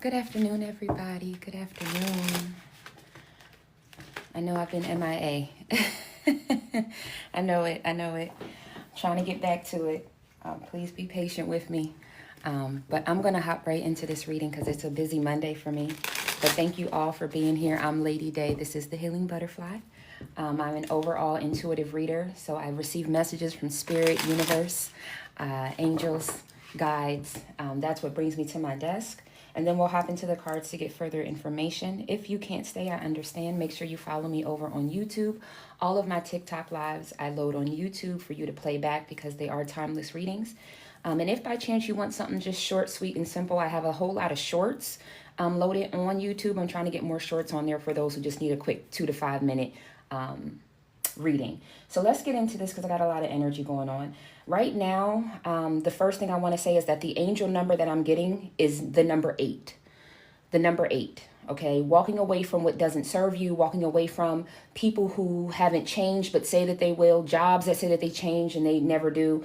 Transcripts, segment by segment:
Good afternoon, everybody. Good afternoon. I know I've been MIA. I know it. I know it. I'm trying to get back to it. Please be patient with me. But I'm going to hop right into this reading because it's a busy Monday for me. But thank you all for being here. I'm Lady Day. This is the Healing Butterfly. I'm an overall intuitive reader. So I receive messages from Spirit, Universe, angels, guides. That's what brings me to my desk. And then we'll hop into the cards to get further information. If you can't stay, I understand. Make sure you follow me over on YouTube. All of my TikTok lives I load on YouTube for you to play back because they are timeless readings. And if by chance you want something just short, sweet, and simple, I have a whole lot of shorts loaded on YouTube. I'm trying to get more shorts on there for those who just need a quick 2 to 5 minute reading. So let's get into this because I got a lot of energy going on. Right now, the first thing I want to say is that the angel number that I'm getting is the number 8. The number 8. Okay, walking away from what doesn't serve you, walking away from people who haven't changed but say that they will, jobs that say that they change and they never do.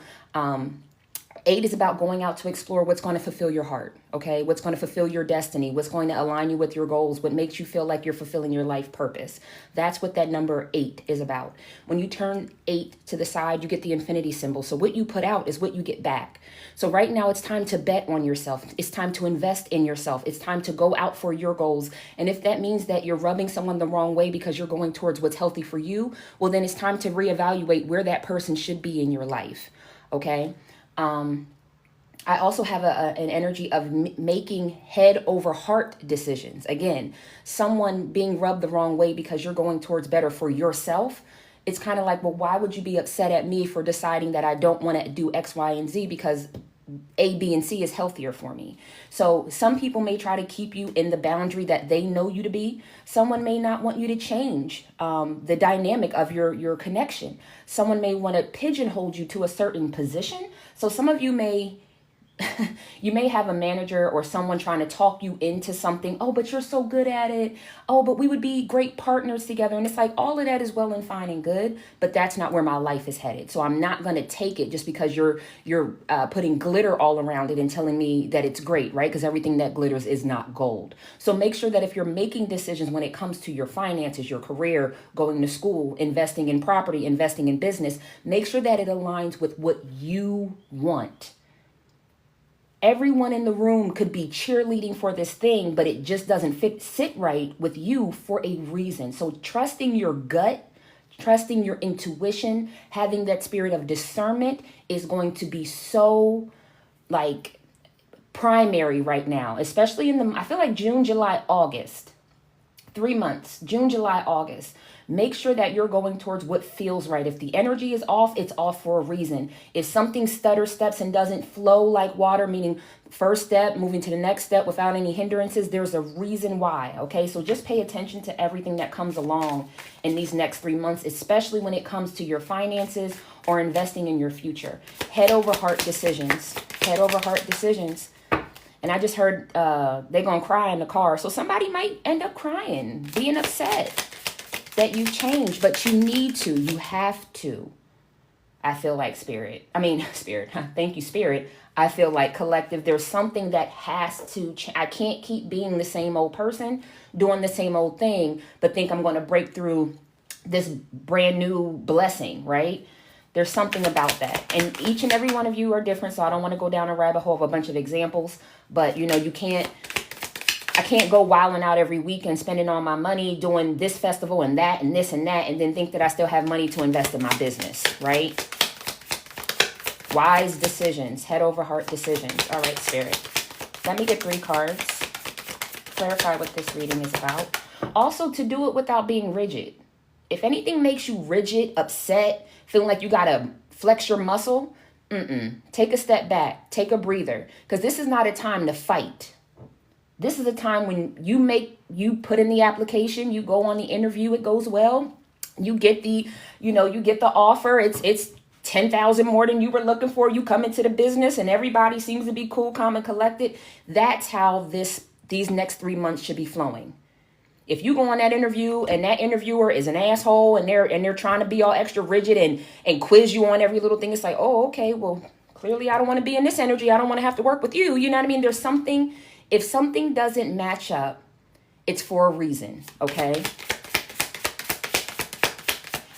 8 is about going out to explore what's going to fulfill your heart, okay? What's going to fulfill your destiny, what's going to align you with your goals, what makes you feel like you're fulfilling your life purpose. That's what that number 8 is about. When you turn 8 to the side, you get the infinity symbol. So what you put out is what you get back. So right now it's time to bet on yourself. It's time to invest in yourself. It's time to go out for your goals. And if that means that you're rubbing someone the wrong way because you're going towards what's healthy for you, well, then it's time to reevaluate where that person should be in your life, okay? I also have an energy of making head over heart decisions. Again, someone being rubbed the wrong way because you're going towards better for yourself. It's kind of like, well, why would you be upset at me for deciding that I don't want to do X, Y, and Z because A, B, and C is healthier for me. So some people may try to keep you in the boundary that they know you to be. Someone may not want you to change the dynamic of your connection. Someone may want to pigeonhole you to a certain position. So some of you may have a manager or someone trying to talk you into something. Oh, but you're so good at it. Oh, but we would be great partners together. And it's like, all of that is well and fine and good, but that's not where my life is headed. So I'm not going to take it just because you're putting glitter all around it and telling me that it's great, right? Because everything that glitters is not gold. So make sure that if you're making decisions when it comes to your finances, your career, going to school, investing in property, investing in business, make sure that it aligns with what you want. Everyone in the room could be cheerleading for this thing, but it just doesn't sit right with you for a reason. So trusting your gut, trusting your intuition, having that spirit of discernment is going to be so like primary right now, especially I feel like June, July, August, 3 months, June, July, August. Make sure that you're going towards what feels right. If the energy is off, it's off for a reason. If something steps and doesn't flow like water, meaning first step, moving to the next step without any hindrances, there's a reason why, okay? So just pay attention to everything that comes along in these next 3 months, especially when it comes to your finances or investing in your future. Head over heart decisions. Head over heart decisions. And I just heard they're going to cry in the car. So somebody might end up crying, being upset that you've changed, but you need to. You have to. I feel like spirit. Thank you, spirit. I feel like collective. There's something that has to I can't keep being the same old person, doing the same old thing, but think I'm going to break through this brand new blessing, right? There's something about that. And each and every one of you are different, so I don't want to go down a rabbit hole of a bunch of examples, but I can't go wilding out every weekend, spending all my money doing this festival and that and this and that, and then think that I still have money to invest in my business, right? Wise decisions, head over heart decisions. All right, spirit. Let me get 3 cards. Clarify what this reading is about. Also, to do it without being rigid. If anything makes you rigid, upset, feeling like you got to flex your muscle, take a step back, take a breather, because this is not a time to fight. This is a time when you put in the application, you go on the interview, it goes well, you get the offer, it's 10,000 more than you were looking for, you come into the business and everybody seems to be cool, calm, and collected. That's how these next 3 months should be flowing. If you go on that interview and that interviewer is an asshole and they're trying to be all extra rigid and quiz you on every little thing, it's like, oh, okay, well, clearly I don't want to be in this energy. I don't want to have to work with you. You know what I mean? There's something If something doesn't match up, it's for a reason, okay?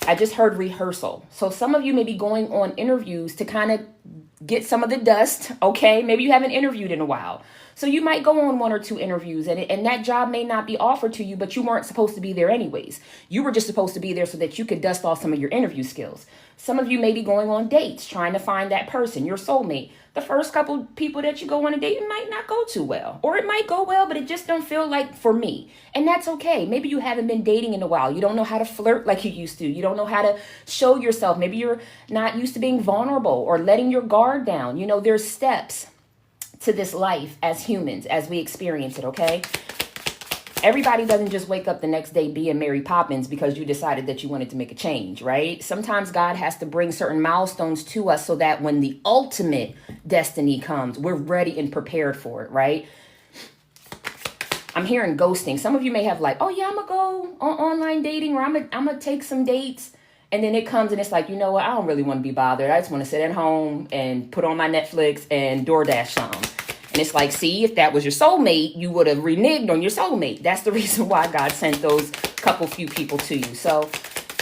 I just heard rehearsal. So some of you may be going on interviews to kind of get some of the dust, okay? Maybe you haven't interviewed in a while. So you might go on 1 or 2 interviews and that job may not be offered to you, but you weren't supposed to be there anyways. You were just supposed to be there so that you could dust off some of your interview skills. Some of you may be going on dates, trying to find that person, your soulmate. The first couple people that you go on a date, it might not go too well. Or it might go well, but it just don't feel like for me. And that's okay. Maybe you haven't been dating in a while. You don't know how to flirt like you used to. You don't know how to show yourself. Maybe you're not used to being vulnerable or letting your guard down. You know, there's steps to this life as humans, as we experience it, okay? Everybody doesn't just wake up the next day being Mary Poppins because you decided that you wanted to make a change, right? Sometimes God has to bring certain milestones to us so that when the ultimate destiny comes, we're ready and prepared for it, right? I'm hearing ghosting. Some of you may have like, oh yeah, I'm gonna go on online dating, or I'm gonna take some dates. And then it comes and it's like, you know what? I don't really want to be bothered. I just want to sit at home and put on my Netflix and DoorDash some. And it's like, see, if that was your soulmate, you would have reneged on your soulmate. That's the reason why God sent those few people to you. So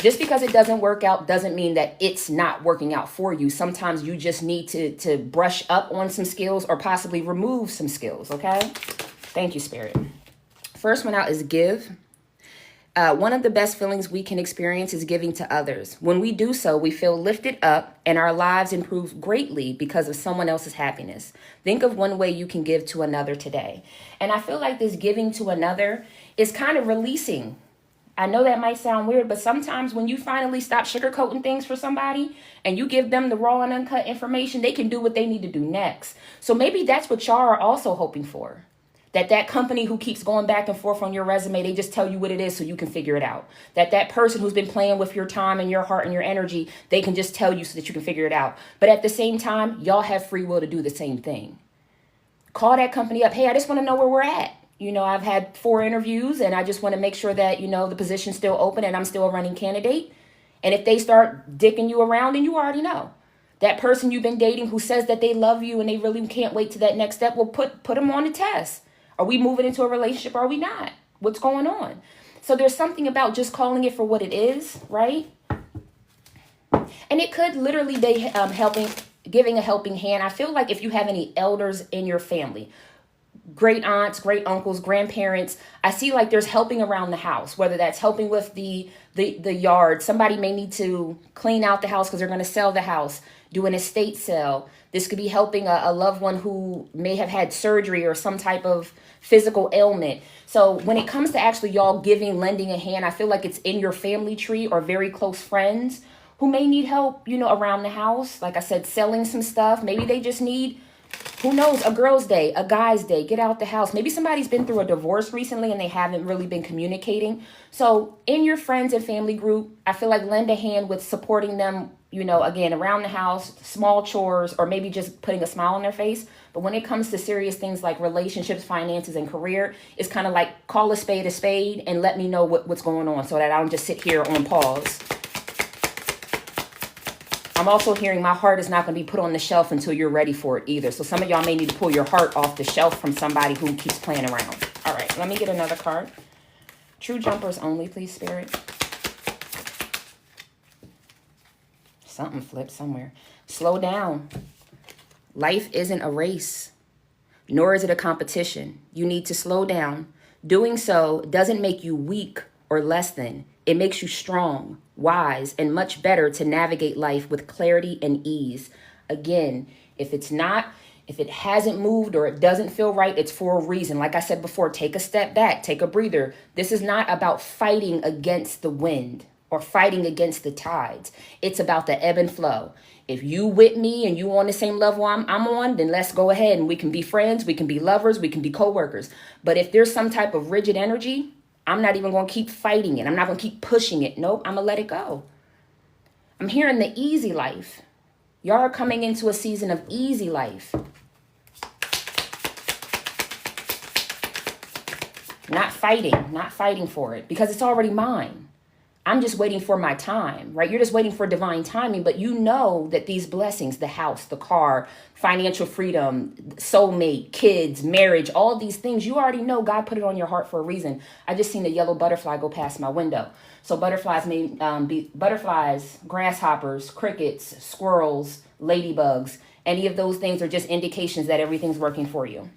just because it doesn't work out doesn't mean that it's not working out for you. Sometimes you just need to brush up on some skills or possibly remove some skills, okay? Thank you, Spirit. First one out is give. One of the best feelings we can experience is giving to others. When we do so, we feel lifted up and our lives improve greatly because of someone else's happiness. Think of one way you can give to another today. And I feel like this giving to another is kind of releasing. I know that might sound weird, but sometimes when you finally stop sugarcoating things for somebody and you give them the raw and uncut information, they can do what they need to do next. So maybe that's what y'all are also hoping for. That company who keeps going back and forth on your resume, they just tell you what it is so you can figure it out. That person who's been playing with your time and your heart and your energy, they can just tell you so that you can figure it out. But at the same time, y'all have free will to do the same thing. Call that company up. Hey, I just want to know where we're at. You know, I've had 4 interviews and I just want to make sure that, you know, the position's still open and I'm still a running candidate. And if they start dicking you around, then you already know. That person you've been dating who says that they love you and they really can't wait to that next step, well, put them on the test. Are we moving into a relationship or are we not? What's going on? So there's something about just calling it for what it is, right? And it could literally be giving a helping hand. I feel like if you have any elders in your family, great aunts, great uncles, grandparents, I see like there's helping around the house, whether that's helping with the yard. Somebody may need to clean out the house because they're going to sell the house, do an estate sale. This could be helping a loved one who may have had surgery or some type of physical ailment. So when it comes to actually y'all lending a hand, I feel like it's in your family tree or very close friends who may need help, you know, around the house. Like I said, selling some stuff. Maybe they just need, who knows, a girl's day, a guy's day, get out the house. Maybe somebody's been through a divorce recently and they haven't really been communicating. So in your friends and family group, I feel like lend a hand with supporting them, you know, again, around the house, small chores, or maybe just putting a smile on their face. But when it comes to serious things like relationships, finances, and career, it's kind of like call a spade and let me know what's going on so that I don't just sit here on pause. I'm also hearing my heart is not going to be put on the shelf until you're ready for it either. So some of y'all may need to pull your heart off the shelf from somebody who keeps playing around. All right, let me get another card. True jumpers only, please, Spirit. Something flipped somewhere. Slow down. Life isn't a race, nor is it a competition. You need to slow down. Doing so doesn't make you weak or less than. It makes you strong, wise, and much better to navigate life with clarity and ease. Again, if it hasn't moved or it doesn't feel right, it's for a reason. Like I said before, take a step back, take a breather. This is not about fighting against the wind or fighting against the tides. It's about the ebb and flow. If you with me and you on the same level I'm on, then let's go ahead and we can be friends, we can be lovers, we can be co-workers. But if there's some type of rigid energy, I'm not even going to keep fighting it. I'm not going to keep pushing it. Nope, I'm going to let it go. I'm hearing the easy life. Y'all are coming into a season of easy life. Not fighting for it because it's already mine. I'm just waiting for my time, right? You're just waiting for divine timing, but you know that these blessings, the house, the car, financial freedom, soulmate, kids, marriage, all these things, you already know God put it on your heart for a reason. I just seen a yellow butterfly go past my window. So butterflies may be butterflies, grasshoppers, crickets, squirrels, ladybugs. Any of those things are just indications that everything's working for you.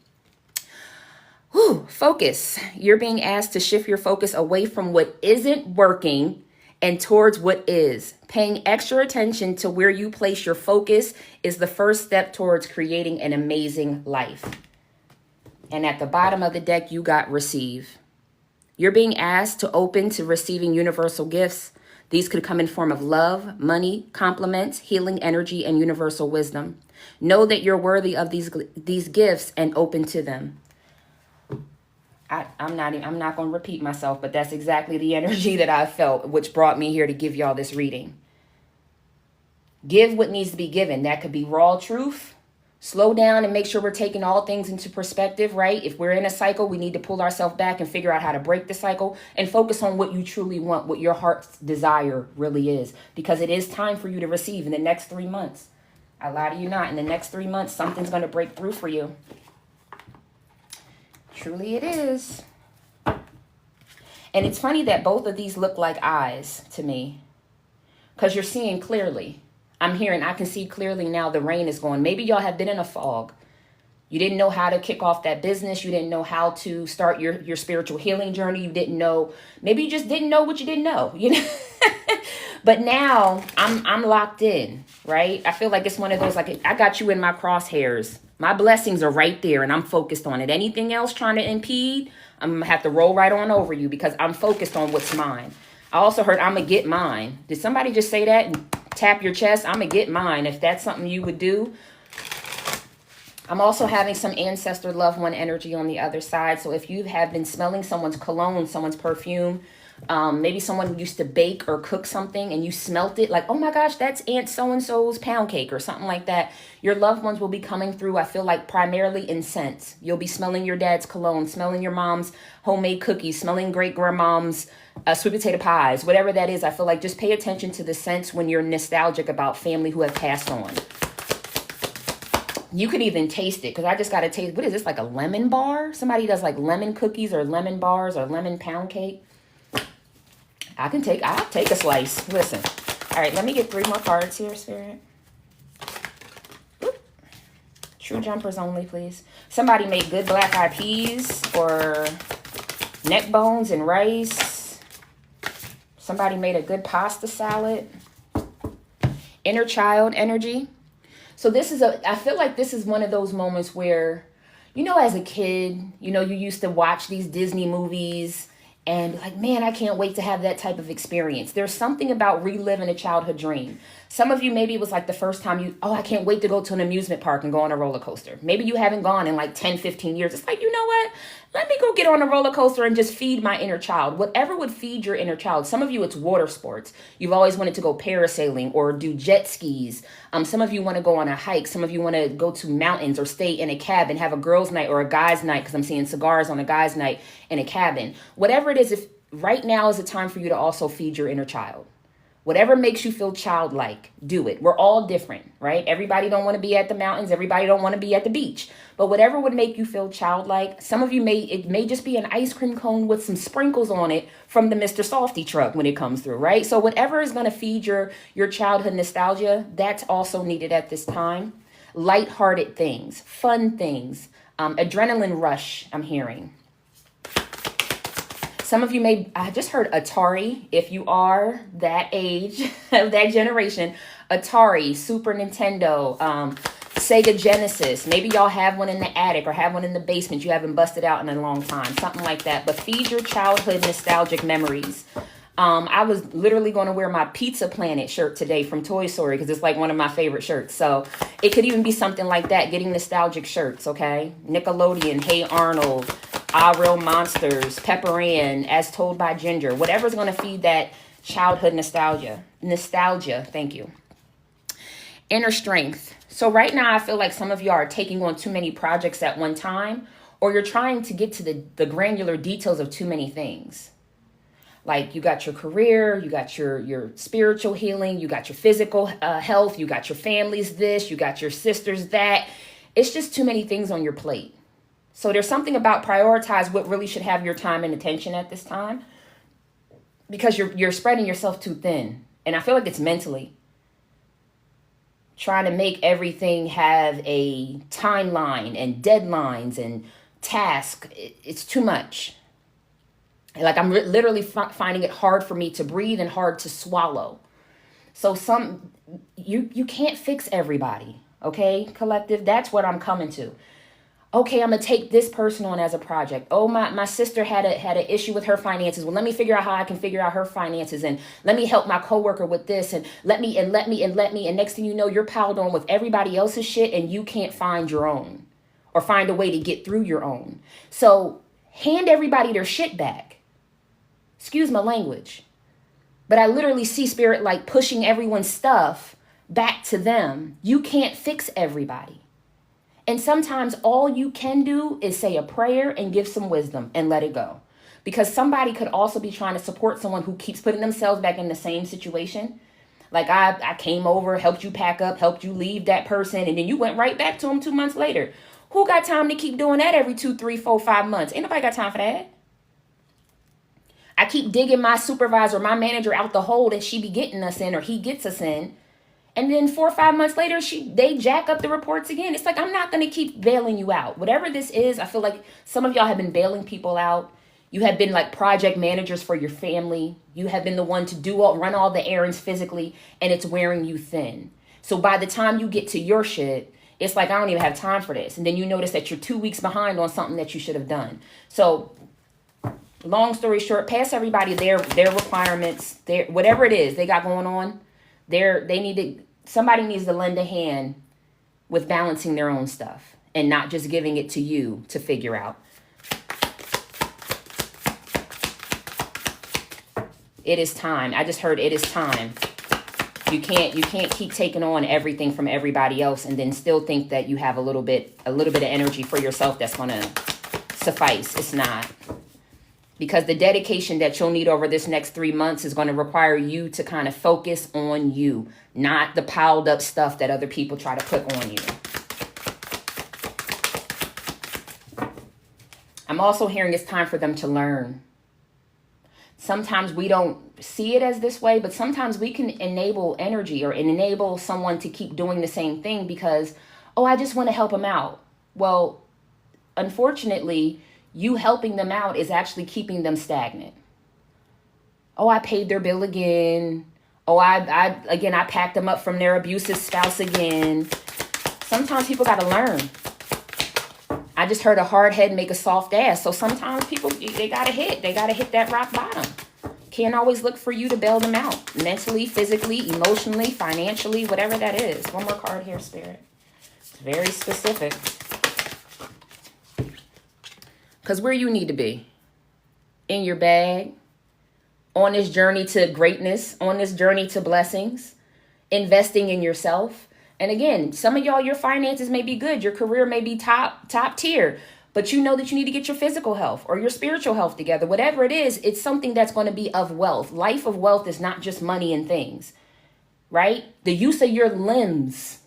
Whew, focus. You're being asked to shift your focus away from what isn't working and towards what is. Paying extra attention to where you place your focus is the first step towards creating an amazing life. And at the bottom of the deck, you got receive. You're being asked to open to receiving universal gifts. These could come in form of love, money, compliments, healing energy, and universal wisdom. Know that you're worthy of these gifts and open to them. I'm not going to repeat myself, but that's exactly the energy that I felt, which brought me here to give y'all this reading. Give what needs to be given. That could be raw truth. Slow down and make sure we're taking all things into perspective, right? If we're in a cycle, we need to pull ourselves back and figure out how to break the cycle and focus on what you truly want, what your heart's desire really is, because it is time for you to receive in the next 3 months. I lie to you not. In the next 3 months, something's going to break through for you. Truly it is. And it's funny that both of these look like eyes to me, because you're seeing clearly. I can see clearly now the rain is going. Maybe y'all have been in a fog. You didn't know how to kick off that business. You didn't know how to start your spiritual healing journey. You didn't know. Maybe you just didn't know what you didn't know, you know. But now I'm locked in, right? I feel like it's one of those, like, I got you in my crosshairs. My blessings are right there and I'm focused on it. Anything else trying to impede, I'm going to have to roll right on over you because I'm focused on what's mine. I also heard I'm going to get mine. Did somebody just say that and tap your chest? I'm going to get mine. If that's something you would do. I'm also having some ancestor loved one energy on the other side. So if you have been smelling someone's cologne, someone's perfume, maybe someone used to bake or cook something and you smelt it like, oh my gosh, that's Aunt so-and-so's pound cake or something like that. Your loved ones will be coming through, I feel like, primarily in scents. You'll be smelling your dad's cologne, smelling your mom's homemade cookies, smelling great-grandmom's sweet potato pies, whatever that is. I feel like just pay attention to the scents when you're nostalgic about family who have passed on. You could even taste it, because I just got to taste, what is this, like a lemon bar? Somebody does like lemon cookies or lemon bars or lemon pound cake. I'll take a slice. Listen. All right, let me get 3 more cards here, Spirit. Oop. True jumpers only, please. Somebody made good black eyed peas or neck bones and rice. Somebody made a good pasta salad. Inner child energy. So I feel like this is one of those moments where, you know, as a kid, you know, you used to watch these Disney movies and like, man, I can't wait to have that type of experience. There's something about reliving a childhood dream. Some of you, maybe it was like the first time I can't wait to go to an amusement park and go on a roller coaster. Maybe you haven't gone in like 10, 15 years. It's like, you know what? Let me go get on a roller coaster and just feed my inner child. Whatever would feed your inner child. Some of you, it's water sports. You've always wanted to go parasailing or do jet skis. Some of you want to go on a hike. Some of you want to go to mountains or stay in a cabin, have a girls' night or a guys' night, because I'm seeing cigars on a guys' night in a cabin. Whatever it is, if right now is the time for you to also feed your inner child. Whatever makes you feel childlike, do it. We're all different, right? Everybody don't want to be at the mountains. Everybody don't want to be at the beach. But whatever would make you feel childlike, some of you it may just be an ice cream cone with some sprinkles on it from the Mr. Softy truck when it comes through, right? So whatever is going to feed your childhood nostalgia, that's also needed at this time. Lighthearted things, fun things, adrenaline rush, I'm hearing. Some of you I just heard Atari, if you are that age, of that generation. Atari, Super Nintendo, Sega Genesis. Maybe y'all have one in the attic or have one in the basement you haven't busted out in a long time. Something like that. But feed your childhood nostalgic memories. I was literally going to wear my Pizza Planet shirt today from Toy Story because it's like one of my favorite shirts. So it could even be something like that, getting nostalgic shirts, okay? Nickelodeon, Hey Arnold, Ah Real Monsters, Pepper Ann, As Told by Ginger. Whatever's going to feed that childhood nostalgia. Nostalgia, thank you. Inner strength. So right now I feel like some of you are taking on too many projects at one time, or you're trying to get to the granular details of too many things. Like you got your career, you got your spiritual healing, you got your physical health, you got your family's this, you got your sisters that. It's just too many things on your plate. So there's something about prioritize what really should have your time and attention at this time, because you're spreading yourself too thin. And I feel like it's mentally trying to make everything have a timeline and deadlines and task. It's too much. Like I'm literally finding it hard for me to breathe and hard to swallow. So you can't fix everybody. Okay, collective, that's what I'm coming to. Okay, I'm gonna take this person on as a project. Oh, my sister had an issue with her finances. Well, let me figure out how I can figure out her finances, and let me help my coworker with this, and let me. And next thing you know, you're piled on with everybody else's shit, and you can't find your own, or find a way to get through your own. So hand everybody their shit back. Excuse my language, but I literally see spirit like pushing everyone's stuff back to them. You can't fix everybody. And sometimes all you can do is say a prayer and give some wisdom and let it go. Because somebody could also be trying to support someone who keeps putting themselves back in the same situation. Like I came over, helped you pack up, helped you leave that person, and then you went right back to them 2 months later. Who got time to keep doing that every 2, 3, 4, 5 months? Ain't nobody got time for that. I keep digging my supervisor, my manager out the hole that she be getting us in, or he gets us in. And then 4 or 5 months later, they jack up the reports again. It's like, I'm not going to keep bailing you out. Whatever this is, I feel like some of y'all have been bailing people out. You have been like project managers for your family. You have been the one to run all the errands physically, and it's wearing you thin. So by the time you get to your shit, it's like, I don't even have time for this. And then you notice that you're 2 weeks behind on something that you should have done. So long story short, pass everybody their requirements, whatever it is they got going on. Somebody needs to lend a hand with balancing their own stuff and not just giving it to you to figure out. It is time. I just heard it is time. You can't keep taking on everything from everybody else and then still think that you have a little bit of energy for yourself that's going to suffice. It's not. Because the dedication that you'll need over this next 3 months is going to require you to kind of focus on you, not the piled up stuff that other people try to put on you. I'm also hearing it's time for them to learn. Sometimes we don't see it as this way, but sometimes we can enable energy or enable someone to keep doing the same thing because, oh, I just want to help them out. Well, unfortunately, you helping them out is actually keeping them stagnant. Oh, I paid their bill again. Oh, I packed them up from their abusive spouse again. Sometimes people got to learn. I just heard a hard head make a soft ass. So sometimes people, they got to hit that rock bottom. Can't always look for you to bail them out. Mentally, physically, emotionally, financially, whatever that is. One more card here, Spirit. It's very specific. Because where you need to be, in your bag, on this journey to greatness, on this journey to blessings, investing in yourself. And again, some of y'all, your finances may be good. Your career may be top tier. But you know that you need to get your physical health or your spiritual health together. Whatever it is, it's something that's going to be of wealth. Life of wealth is not just money and things, right? The use of your limbs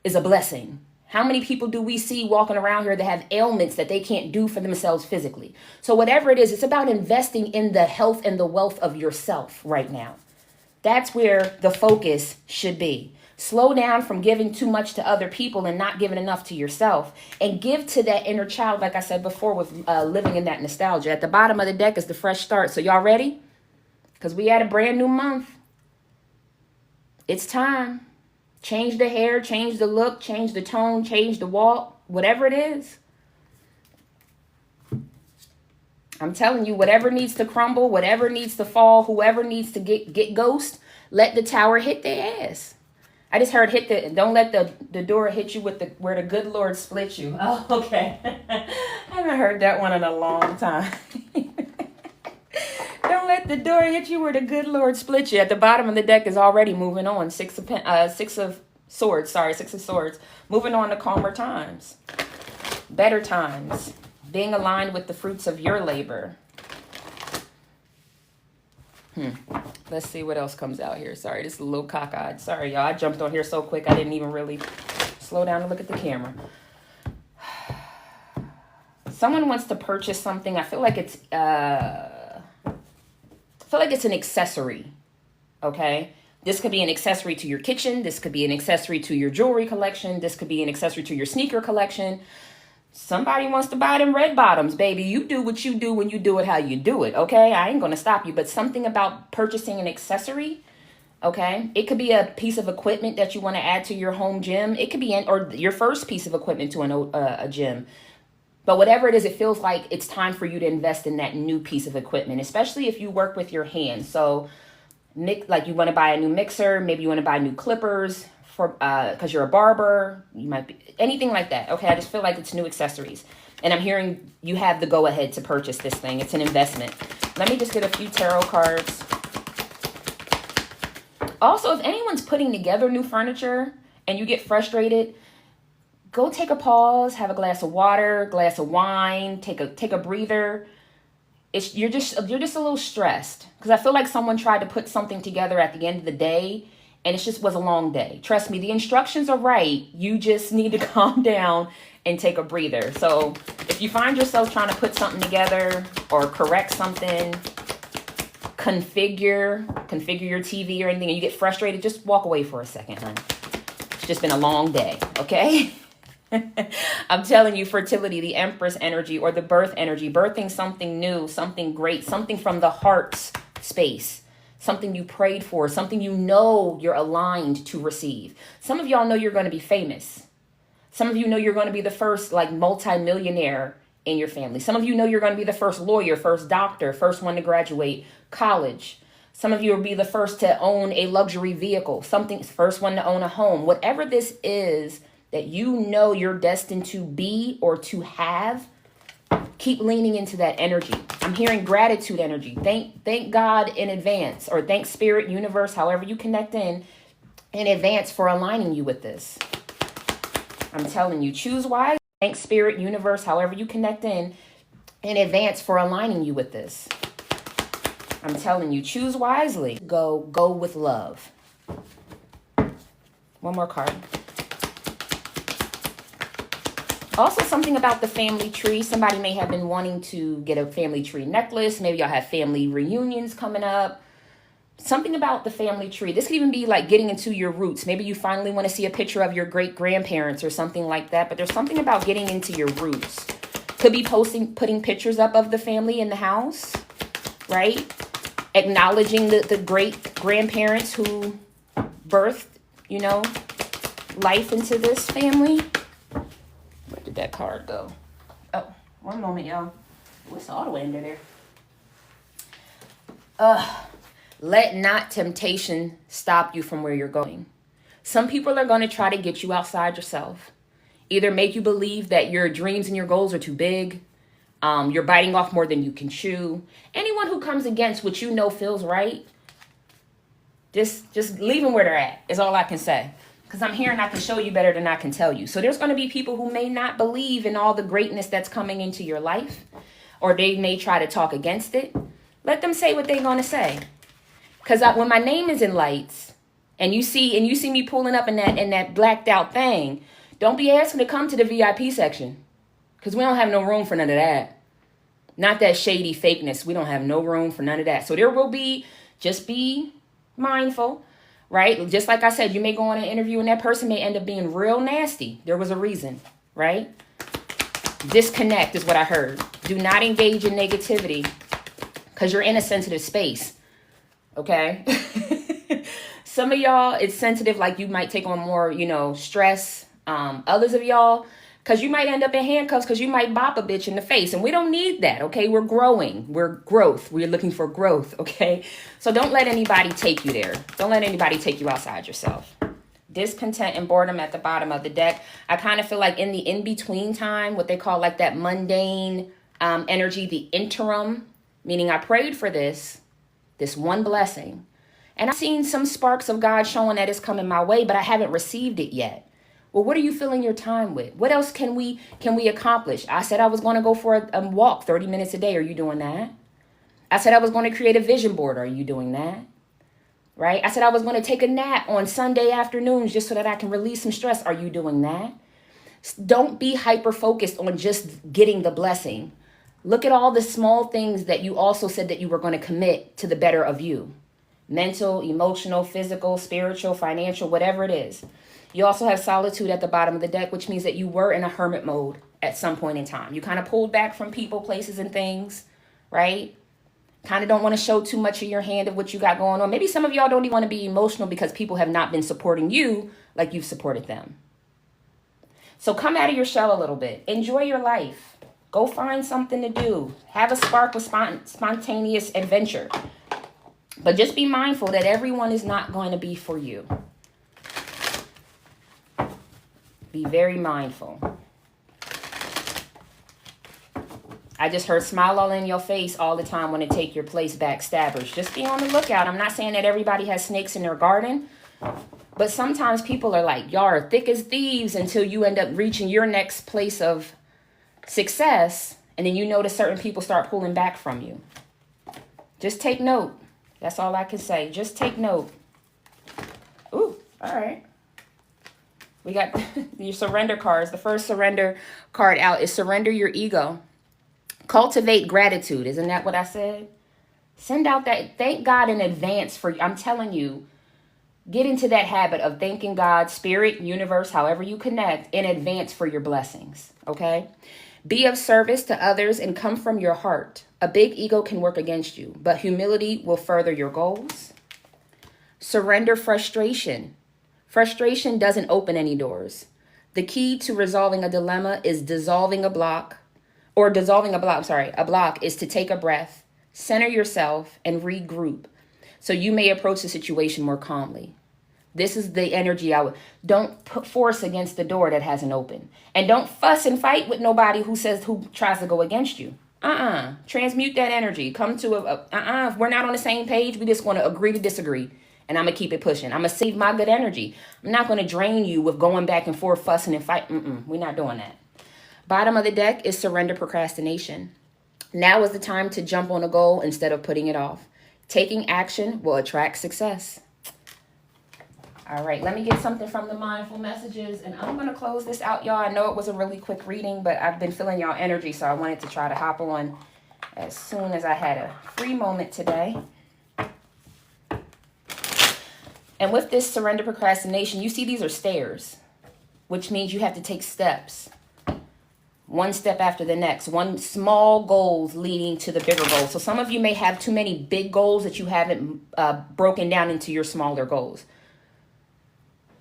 is a blessing. How many people do we see walking around here that have ailments that they can't do for themselves physically? So whatever it is, it's about investing in the health and the wealth of yourself right now. That's where the focus should be. Slow down from giving too much to other people and not giving enough to yourself. And give to that inner child, like I said before, with living in that nostalgia. At the bottom of the deck is the fresh start. So y'all ready? Because we had a brand new month. It's time. Change the hair, change the look, change the tone, change the walk, whatever it is. I'm telling you, whatever needs to crumble, whatever needs to fall, whoever needs to get ghost, let the tower hit their ass. I just heard don't let the door hit you with where the good Lord split you. Oh, okay. I haven't heard that one in a long time. Don't let the door hit you where the good Lord split you. At the bottom of the deck is already moving on. Six of Swords. Moving on to calmer times. Better times. Being aligned with the fruits of your labor. Let's see what else comes out here. Sorry, this is a little cockeyed. Sorry, y'all. I jumped on here so quick I didn't even really slow down and look at the camera. Someone wants to purchase something. I feel like it's an accessory. Okay? This could be an accessory to your kitchen. This could be an accessory to your jewelry collection. This could be an accessory to your sneaker collection. Somebody wants to buy them red bottoms, baby. You do what you do when you do it how you do it, okay? I ain't going to stop you. But something about purchasing an accessory, okay? It could be a piece of equipment that you want to add to your home gym. It could be or your first piece of equipment to a gym. But whatever it is, it feels like it's time for you to invest in that new piece of equipment, especially if you work with your hands. So like you want to buy a new mixer, maybe you want to buy new clippers, for because you're a barber, you might be anything like that. Okay, I just feel like it's new accessories, and I'm hearing you have the go ahead to purchase this thing. It's an investment. Let me just get a few tarot cards. Also, if anyone's putting together new furniture and you get frustrated, go take a pause, have a glass of water, glass of wine, take a breather. You're just a little stressed because I feel like someone tried to put something together at the end of the day. And it just was a long day. Trust me, the instructions are right. You just need to calm down and take a breather. So if you find yourself trying to put something together or correct something, configure your TV or anything, and you get frustrated, just walk away for a second, honey. It's just been a long day, okay? I'm telling you, fertility, the Empress energy or the birth energy, birthing something new, something great, something from the heart's space. Something you prayed for, something you know you're aligned to receive. Some of y'all know you're going to be famous. Some of you know you're going to be the first multi-millionaire in your family. Some of you know you're going to be the first lawyer, first doctor, first one to graduate college. Some of you will be the first to own a luxury vehicle, first one to own a home. Whatever this is that you know you're destined to be or to have, keep leaning into that energy. I'm hearing gratitude energy. Thank God in advance, or thank spirit, universe, however you connect in advance for aligning you with this. I'm telling you, choose wise. Thank spirit, universe, however you connect in advance for aligning you with this. I'm telling you, choose wisely. Go with love. One more card. Also, something about the family tree. Somebody may have been wanting to get a family tree necklace. Maybe y'all have family reunions coming up. Something about the family tree. This could even be like getting into your roots. Maybe you finally want to see a picture of your great-grandparents or something like that. But there's something about getting into your roots. Could be putting pictures up of the family in the house, right? Acknowledging the great-grandparents who birthed, life into this family. Where did that card go? Oh, one moment, y'all. What's all the way under there? Let not temptation stop you from where you're going. Some people are going to try to get you outside yourself. Either make you believe that your dreams and your goals are too big. You're biting off more than you can chew. Anyone who comes against what you know feels right, just leave them where they're at is all I can say. Because I'm hearing I can show you better than I can tell you. So there's going to be people who may not believe in all the greatness that's coming into your life. Or they may try to talk against it. Let them say what they're going to say. Because when my name is in lights, and you see me pulling up in that blacked out thing, don't be asking to come to the VIP section. Because we don't have no room for none of that. Not that shady fakeness. We don't have no room for none of that. So there will be, just be mindful. Right? Just like I said, you may go on an interview and that person may end up being real nasty. There was a reason, right? Disconnect is what I heard. Do not engage in negativity because you're in a sensitive space. Okay? Some of y'all, it's sensitive, like you might take on more, stress. Others of y'all, because you might end up in handcuffs because you might bop a bitch in the face. And we don't need that, okay? We're growing. We're growth. We're looking for growth, okay? So don't let anybody take you there. Don't let anybody take you outside yourself. Discontent and boredom at the bottom of the deck. I kind of feel like in the in-between time, what they call like that mundane energy, the interim, meaning I prayed for this one blessing. And I've seen some sparks of God showing that it's coming my way, but I haven't received it yet. Well, what are you filling your time with? What else can we accomplish? I said I was going to go for a walk 30 minutes a day. Are you doing that? I said I was going to create a vision board. Are you doing that? Right? I said I was going to take a nap on Sunday afternoons just so that I can release some stress. Are you doing that? Don't be hyper focused on just getting the blessing. Look at all the small things that you also said that you were going to commit to the better of you. Mental, emotional, physical, spiritual, financial, whatever it is. You also have solitude at the bottom of the deck, which means that you were in a hermit mode at some point in time. You kind of pulled back from people, places, and things, right? Kind of don't want to show too much of your hand of what you got going on. Maybe some of y'all don't even want to be emotional because people have not been supporting you like you've supported them. So come out of your shell a little bit. Enjoy your life. Go find something to do. Have a spark of spontaneous adventure. But just be mindful that everyone is not going to be for you. Be very mindful. I just heard smile all in your face all the time when to take your place, backstabbers. Just be on the lookout. I'm not saying that everybody has snakes in their garden. But sometimes people are like, y'all are thick as thieves until you end up reaching your next place of success. And then you notice certain people start pulling back from you. Just take note. That's all I can say. Just take note. Ooh, all right. We got your surrender cards. The first surrender card out is surrender your ego. Cultivate gratitude. Isn't that what I said? Send out that. Thank God in advance for, I'm telling you, get into that habit of thanking God, spirit, universe, however you connect, in advance for your blessings. Okay? Be of service to others and come from your heart. A big ego can work against you, but humility will further your goals. Surrender frustration. Frustration doesn't open any doors. The key to resolving a dilemma is a block is to take a breath, center yourself, and regroup so you may approach the situation more calmly. This is the energy don't put force against the door that hasn't opened. And don't fuss and fight with nobody who tries to go against you. Transmute that energy. Come to if we're not on the same page, we just want to agree to disagree. And I'm going to keep it pushing. I'm going to save my good energy. I'm not going to drain you with going back and forth, fussing and fighting. We're not doing that. Bottom of the deck is surrender procrastination. Now is the time to jump on a goal instead of putting it off. Taking action will attract success. All right, let me get something from the mindful messages, and I'm going to close this out, y'all. I know it was a really quick reading, but I've been feeling y'all energy, so I wanted to try to hop on as soon as I had a free moment today. And with this surrender procrastination, you see these are stairs, which means you have to take steps. One step after the next, one small goals leading to the bigger goals. So some of you may have too many big goals that you haven't broken down into your smaller goals.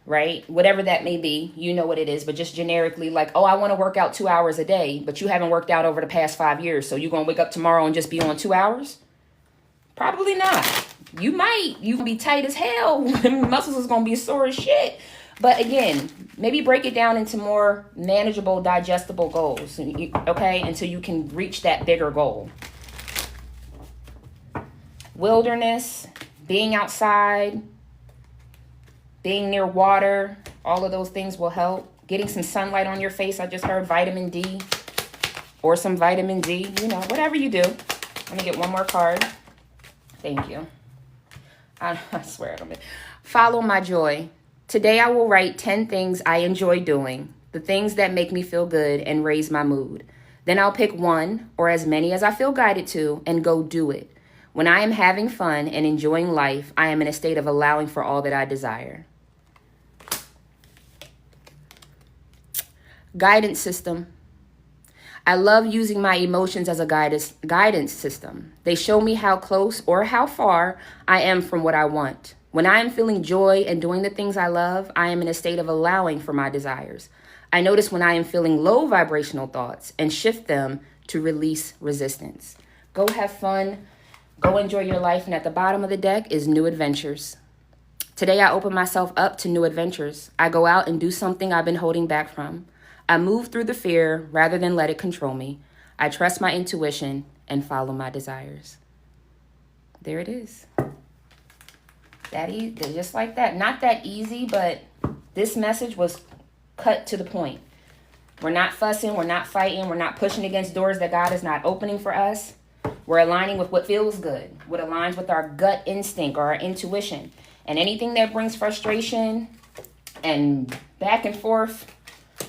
Right? Whatever that may be, you know what it is. But just generically, like, oh, I want to work out 2 hours a day, but you haven't worked out over the past 5 years. So you're going to wake up tomorrow and just be on 2 hours? Probably not. You might. You can be tight as hell. Muscles is going to be sore as shit. But again, maybe break it down into more manageable, digestible goals. Okay? Until you can reach that bigger goal. Wilderness, being outside, being near water, all of those things will help. Getting some sunlight on your face. I just heard vitamin D or some vitamin D. Whatever you do. Let me get one more card. Thank you. I swear I don't. Follow my joy. Today I will write 10 things I enjoy doing. The things that make me feel good and raise my mood. Then I'll pick one or as many as I feel guided to and go do it. When I am having fun and enjoying life, I am in a state of allowing for all that I desire. Guidance system. I love using my emotions as a guidance system. They show me how close or how far I am from what I want. When I am feeling joy and doing the things I love, I am in a state of allowing for my desires. I notice when I am feeling low vibrational thoughts and shift them to release resistance. Go have fun. Go enjoy your life. And at the bottom of the deck is new adventures. Today I open myself up to new adventures. I go out and do something I've been holding back from. I move through the fear rather than let it control me. I trust my intuition and follow my desires. There it is. Just like that. Not that easy, but this message was cut to the point. We're not fussing. We're not fighting. We're not pushing against doors that God is not opening for us. We're aligning with what feels good, what aligns with our gut instinct or our intuition. And anything that brings frustration and back and forth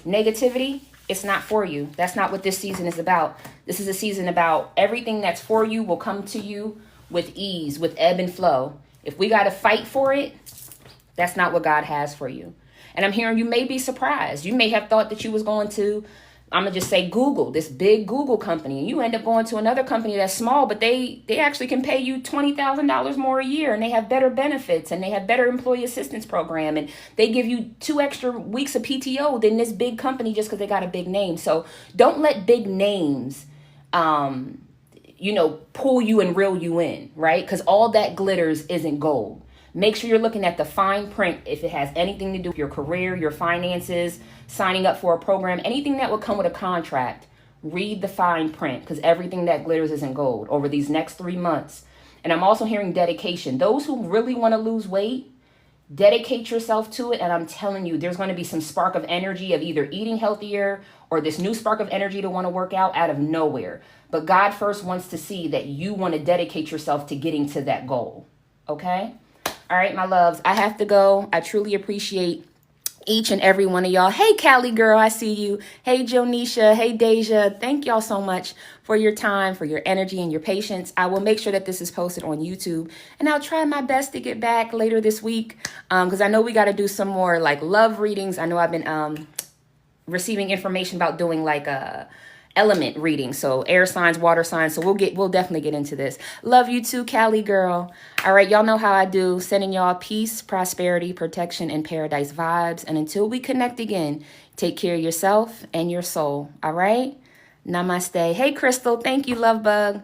negativity, it's not for you. That's not what this season is about. This is a season about everything that's for you will come to you with ease, with ebb and flow. If we got to fight for it, that's not what God has for you. And I'm hearing you may be surprised. You may have thought that you was going to, I'm going to just say Google, this big Google company, and you end up going to another company that's small, but they actually can pay you $20,000 more a year, and they have better benefits, and they have better employee assistance program, and they give you 2 extra weeks of PTO than this big company just because they got a big name. So don't let big names, pull you and reel you in, right? Because all that glitters isn't gold. Make sure you're looking at the fine print if it has anything to do with your career, your finances, signing up for a program, anything that would come with a contract. Read the fine print because everything that glitters isn't gold over these next 3 months. And I'm also hearing dedication. Those who really want to lose weight, dedicate yourself to it. And I'm telling you, there's going to be some spark of energy of either eating healthier or this new spark of energy to want to work out of nowhere. But God first wants to see that you want to dedicate yourself to getting to that goal. Okay? All right, my loves, I have to go. I truly appreciate each and every one of y'all. Hey, Callie girl, I see you. Hey, Jonisha. Hey, Deja. Thank y'all so much for your time, for your energy and your patience. I will make sure that this is posted on YouTube, and I'll try my best to get back later this week because I know we got to do some more like love readings. I know I've been receiving information about doing like a element reading, so air signs, water signs. So we'll definitely get into this. Love you too, Callie girl. All right, y'all know how I do. Sending y'all peace, prosperity, protection, and paradise vibes. And until we connect again, take care of yourself and your soul. All right, namaste. Hey, Crystal, thank you, love bug.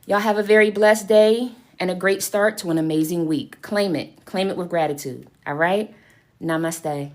Y'all have a very blessed day and a great start to an amazing week. Claim it with gratitude. All right, namaste.